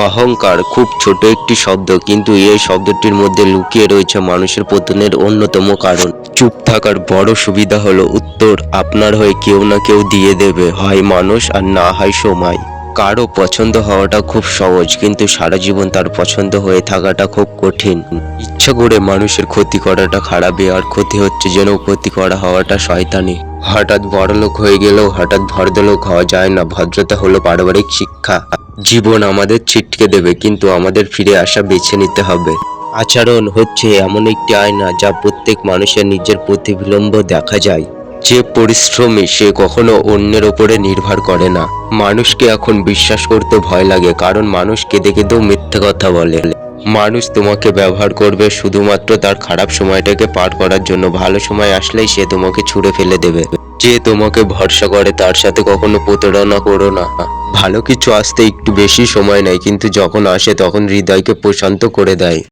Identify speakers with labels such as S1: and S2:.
S1: অহংকার খুব ছোট একটি শব্দ, কিন্তু এই শব্দটির মধ্যে লুকিয়ে রয়েছে মানুষের পতনের অন্যতম কারণ। চুপ থাকার বড় সুবিধা হলো উত্তর আপনার হয়ে কেউ না কেউ দিয়ে দেবে, হয় মানুষ আর না হয় সময়। কারো পছন্দ হওয়াটা খুব সহজ, কিন্তু সারা জীবন তার পছন্দ হয়ে থাকাটা খুব কঠিন। ইচ্ছা করে মানুষের ক্ষতি করাটা খারাপই, আর ক্ষতি হচ্ছে যেন ক্ষতি করা হওয়াটা শয়তানি। হঠাৎ বড়লোক হয়ে গেলেও হঠাৎ ভদ্রলোক হওয়া যায় না। ভদ্রতা হলো পারিবারিক শিক্ষা। জীবন আমাদের ছিটকে দেবে, কিন্তু আমাদের ফিরে আসা বেছে নিতে হবে। আচরণ হচ্ছে এমন একটি আয়না যা প্রত্যেক মানুষের নিজের প্রতিবিম্ব দেখা যায়। যে পরিশ্রমী সে কখনো অন্যের ওপরে নির্ভর করে না। মানুষকে এখন বিশ্বাস করতে ভয় লাগে, কারণ মানুষ কেঁদে কেঁদেও মিথ্যে কথা বলে। মানুষ তোমাকে ব্যবহার করবে শুধুমাত্র তার খারাপ সময়টাকে পার করার জন্য। ভালো সময় আসলেই সে তোমাকে ছুঁড়ে ফেলে দেবে। যে তোমাকে ভরসা করে তার সাথে কখনো প্রতারণা করো না। ভালো কিছু আসতে একটু বেশি সময় নেয়, কিন্তু যখন আসে তখন হৃদয়কে প্রশান্ত করে দেয়।